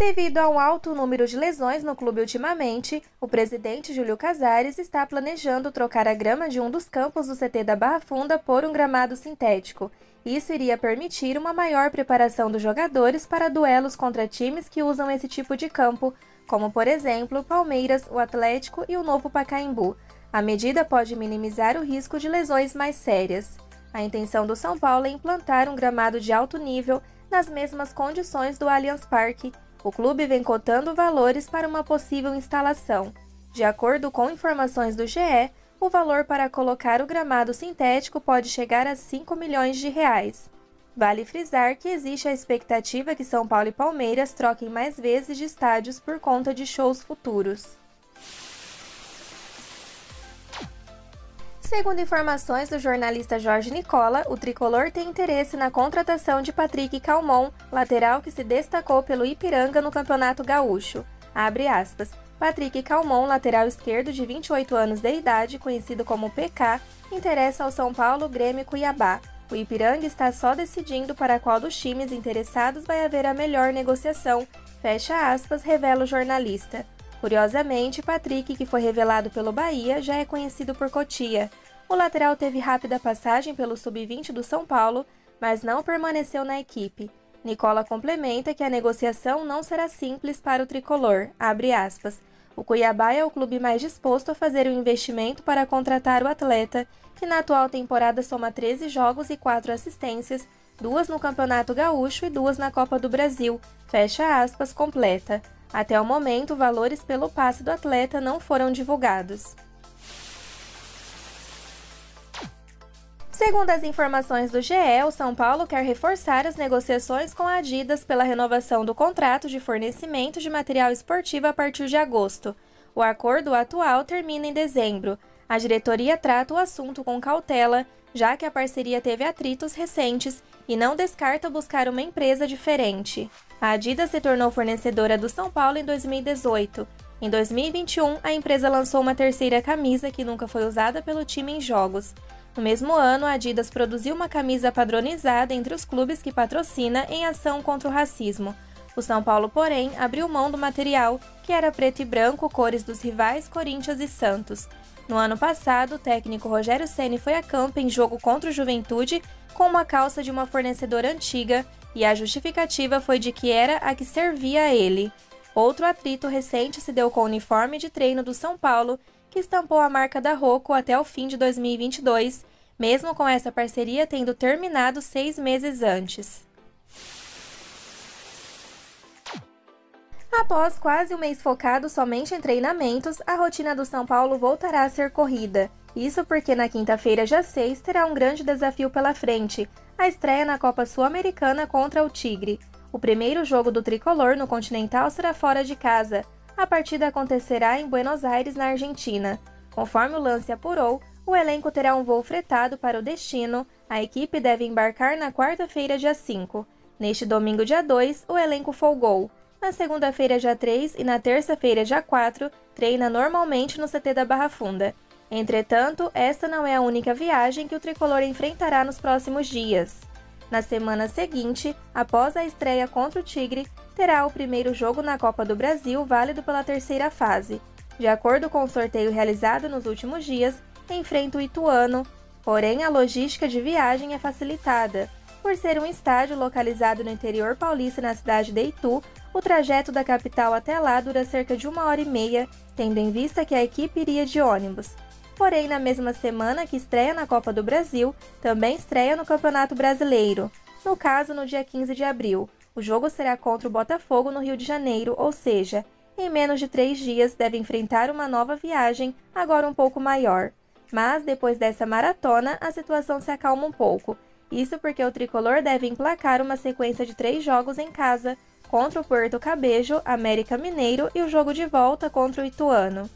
Devido a um alto número de lesões no clube ultimamente, o presidente Júlio Casares está planejando trocar a grama de um dos campos do CT da Barra Funda por um gramado sintético. Isso iria permitir uma maior preparação dos jogadores para duelos contra times que usam esse tipo de campo, como por exemplo o Palmeiras, o Atlético e o Novo Pacaembu. A medida pode minimizar o risco de lesões mais sérias. A intenção do São Paulo é implantar um gramado de alto nível nas mesmas condições do Allianz Parque. O clube vem cotando valores para uma possível instalação. De acordo com informações do GE, o valor para colocar o gramado sintético pode chegar a 5 milhões de reais. Vale frisar que existe a expectativa que São Paulo e Palmeiras troquem mais vezes de estádios por conta de shows futuros. Segundo informações do jornalista Jorge Nicola, o tricolor tem interesse na contratação de Patrick Calmon, lateral que se destacou pelo Ipiranga no Campeonato Gaúcho. Abre aspas. Patrick Calmon, lateral esquerdo de 28 anos de idade, conhecido como PK, interessa ao São Paulo, Grêmio e Cuiabá. O Ipiranga está só decidindo para qual dos times interessados vai haver a melhor negociação, fecha aspas, revela o jornalista. Curiosamente, Patrick, que foi revelado pelo Bahia, já é conhecido por Cotia. O lateral teve rápida passagem pelo sub-20 do São Paulo, mas não permaneceu na equipe. Nicola complementa que a negociação não será simples para o tricolor, abre aspas. O Cuiabá é o clube mais disposto a fazer o investimento para contratar o atleta, que na atual temporada soma 13 jogos e 4 assistências, 2 no Campeonato Gaúcho e 2 na Copa do Brasil, fecha aspas, completa. Até o momento, valores pelo passe do atleta não foram divulgados. Segundo as informações do GE, o São Paulo quer reforçar as negociações com a Adidas pela renovação do contrato de fornecimento de material esportivo a partir de agosto. O acordo atual termina em dezembro. A diretoria trata o assunto com cautela, já que a parceria teve atritos recentes e não descarta buscar uma empresa diferente. A Adidas se tornou fornecedora do São Paulo em 2018. Em 2021, a empresa lançou uma terceira camisa que nunca foi usada pelo time em jogos. No mesmo ano, a Adidas produziu uma camisa padronizada entre os clubes que patrocina em ação contra o racismo. O São Paulo, porém, abriu mão do material, que era preto e branco, cores dos rivais Corinthians e Santos. No ano passado, o técnico Rogério Ceni foi a campo em jogo contra o Juventude com uma calça de uma fornecedora antiga, e a justificativa foi de que era a que servia a ele. Outro atrito recente se deu com o uniforme de treino do São Paulo, que estampou a marca da Rocco até o fim de 2022, mesmo com essa parceria tendo terminado 6 meses antes. Após quase um mês focado somente em treinamentos, a rotina do São Paulo voltará a ser corrida. Isso porque na quinta-feira, dia 6, terá um grande desafio pela frente, a estreia na Copa Sul-Americana contra o Tigre. O primeiro jogo do tricolor no Continental será fora de casa. A partida acontecerá em Buenos Aires, na Argentina. Conforme o lance apurou, o elenco terá um voo fretado para o destino. A equipe deve embarcar na quarta-feira, dia 5. Neste domingo, dia 2, o elenco folgou. Na segunda-feira, dia 3 e na terça-feira, dia 4, treina normalmente no CT da Barra Funda. Entretanto, esta não é a única viagem que o tricolor enfrentará nos próximos dias. Na semana seguinte, após a estreia contra o Tigre, terá o primeiro jogo na Copa do Brasil, válido pela terceira fase. De acordo com o sorteio realizado nos últimos dias, enfrenta o Ituano, porém a logística de viagem é facilitada. Por ser um estádio localizado no interior paulista na cidade de Itu, o trajeto da capital até lá dura cerca de 1h30, tendo em vista que a equipe iria de ônibus. Porém, na mesma semana que estreia na Copa do Brasil, também estreia no Campeonato Brasileiro, no caso no dia 15 de abril. O jogo será contra o Botafogo no Rio de Janeiro, ou seja, em menos de 3 dias deve enfrentar uma nova viagem, agora um pouco maior. Mas, depois dessa maratona, a situação se acalma um pouco. Isso porque o tricolor deve emplacar uma sequência de 3 jogos em casa, contra o Puerto Cabello, América Mineiro e o jogo de volta contra o Ituano.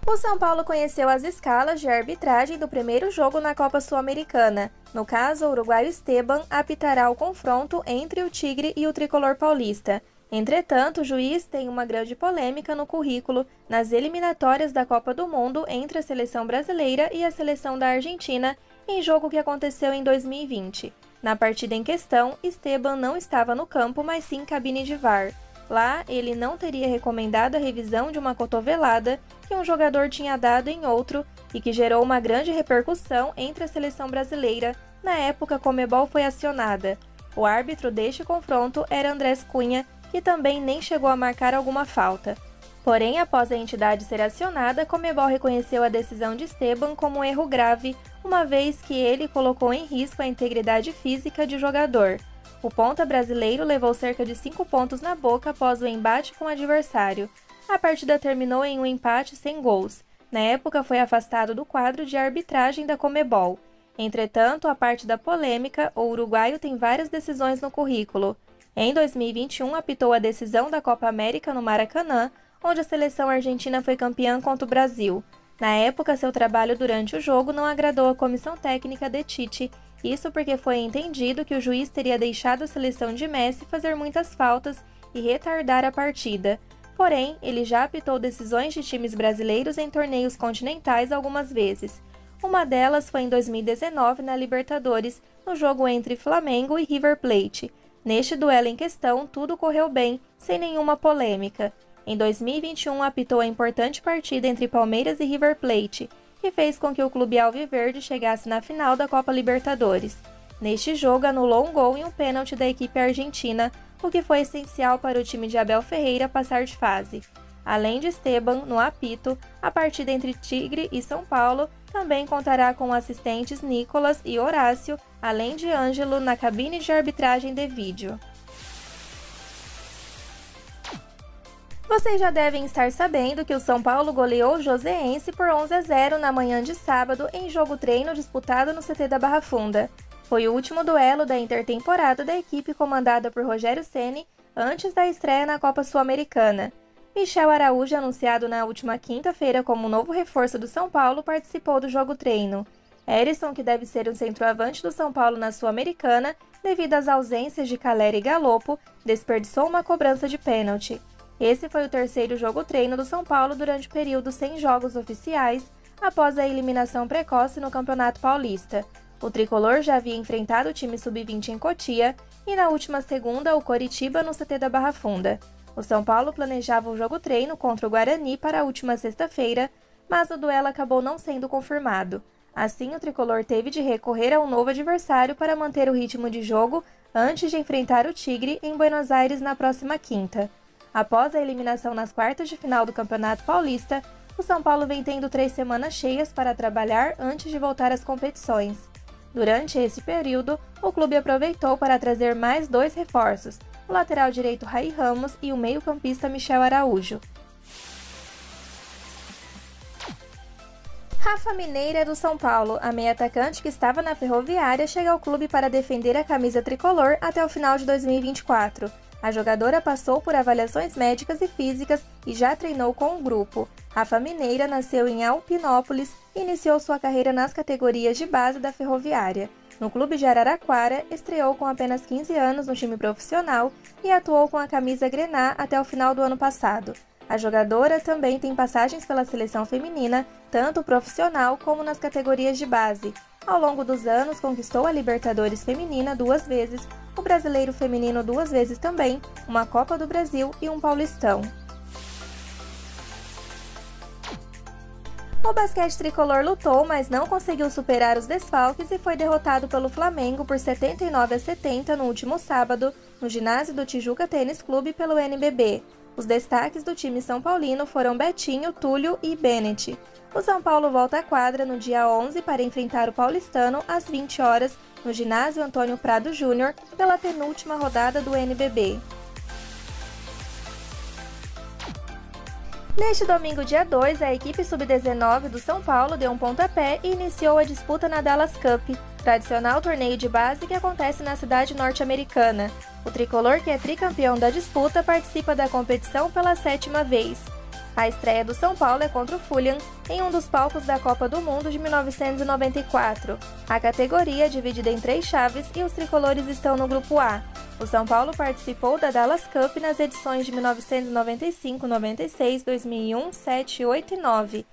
O São Paulo conheceu as escalas de arbitragem do primeiro jogo na Copa Sul-Americana. No caso, o uruguaio Esteban apitará o confronto entre o Tigre e o tricolor paulista. Entretanto, o juiz tem uma grande polêmica no currículo nas eliminatórias da Copa do Mundo entre a seleção brasileira e a seleção da Argentina, em jogo que aconteceu em 2020. Na partida em questão, Esteban não estava no campo, mas sim cabine de VAR. Lá, ele não teria recomendado a revisão de uma cotovelada que um jogador tinha dado em outro e que gerou uma grande repercussão entre a seleção brasileira. Na época, a Conmebol foi acionada. O árbitro deste confronto era Andrés Cunha, que também nem chegou a marcar alguma falta. Porém, após a entidade ser acionada, a Conmebol reconheceu a decisão de Esteban como um erro grave, uma vez que ele colocou em risco a integridade física de jogador. O ponta brasileiro levou cerca de 5 pontos na boca após o embate com o adversário. A partida terminou em um empate sem gols. Na época, foi afastado do quadro de arbitragem da Conmebol. Entretanto, a parte da polêmica, o uruguaio tem várias decisões no currículo. Em 2021, apitou a decisão da Copa América no Maracanã, onde a seleção argentina foi campeã contra o Brasil. Na época, seu trabalho durante o jogo não agradou a comissão técnica de Tite, isso porque foi entendido que o juiz teria deixado a seleção de Messi fazer muitas faltas e retardar a partida. Porém, ele já apitou decisões de times brasileiros em torneios continentais algumas vezes. Uma delas foi em 2019 na Libertadores, no jogo entre Flamengo e River Plate. Neste duelo em questão, tudo correu bem, sem nenhuma polêmica. Em 2021, apitou a importante partida entre Palmeiras e River Plate, que fez com que o clube alviverde chegasse na final da Copa Libertadores. Neste jogo, anulou um gol e um pênalti da equipe argentina, o que foi essencial para o time de Abel Ferreira passar de fase. Além de Esteban, no apito, a partida entre Tigre e São Paulo também contará com assistentes Nicolas e Horácio, além de Ângelo na cabine de arbitragem de vídeo. Vocês já devem estar sabendo que o São Paulo goleou o Joseense por 11-0 na manhã de sábado em jogo-treino disputado no CT da Barra Funda. Foi o último duelo da intertemporada da equipe comandada por Rogério Ceni antes da estreia na Copa Sul-Americana. Michel Araújo, anunciado na última quinta-feira como novo reforço do São Paulo, participou do jogo-treino. Erisson, que deve ser o centroavante do São Paulo na Sul-Americana, devido às ausências de Calera e Galopo, desperdiçou uma cobrança de pênalti. Esse foi o terceiro jogo-treino do São Paulo durante o período sem jogos oficiais, após a eliminação precoce no Campeonato Paulista. O tricolor já havia enfrentado o time sub-20 em Cotia e na última segunda o Coritiba no CT da Barra Funda. O São Paulo planejava o jogo-treino contra o Guarani para a última sexta-feira, mas o duelo acabou não sendo confirmado. Assim, o tricolor teve de recorrer a um novo adversário para manter o ritmo de jogo antes de enfrentar o Tigre em Buenos Aires na próxima quinta. Após a eliminação nas quartas de final do Campeonato Paulista, o São Paulo vem tendo 3 semanas cheias para trabalhar antes de voltar às competições. Durante esse período, o clube aproveitou para trazer mais 2 reforços, o lateral direito Rai Ramos e o meio-campista Michel Araújo. Rafa Mineiro é do São Paulo. A meia-atacante que estava na Ferroviária chega ao clube para defender a camisa tricolor até o final de 2024. A jogadora passou por avaliações médicas e físicas e já treinou com o grupo. Rafa Mineira nasceu em Alpinópolis e iniciou sua carreira nas categorias de base da Ferroviária. No clube de Araraquara, estreou com apenas 15 anos no time profissional e atuou com a camisa grená até o final do ano passado. A jogadora também tem passagens pela seleção feminina, tanto profissional como nas categorias de base. Ao longo dos anos, conquistou a Libertadores Feminina 2 vezes, o Brasileiro Feminino 2 vezes também, uma Copa do Brasil e um Paulistão. O basquete tricolor lutou, mas não conseguiu superar os desfalques e foi derrotado pelo Flamengo por 79-70 no último sábado, no ginásio do Tijuca Tênis Clube pelo NBB. Os destaques do time são paulino foram Betinho, Túlio e Bennett. O São Paulo volta à quadra no dia 11 para enfrentar o Paulistano às 20 horas no ginásio Antônio Prado Júnior pela penúltima rodada do NBB. Neste domingo, dia 2, a equipe sub-19 do São Paulo deu um pontapé e iniciou a disputa na Dallas Cup, tradicional torneio de base que acontece na cidade norte-americana. O tricolor, que é tricampeão da disputa, participa da competição pela 7ª vez. A estreia do São Paulo é contra o Fulham, em um dos palcos da Copa do Mundo de 1994. A categoria é dividida em 3 chaves e os tricolores estão no grupo A. O São Paulo participou da Dallas Cup nas edições de 1995, 96, 2001, 7, 8 e 9.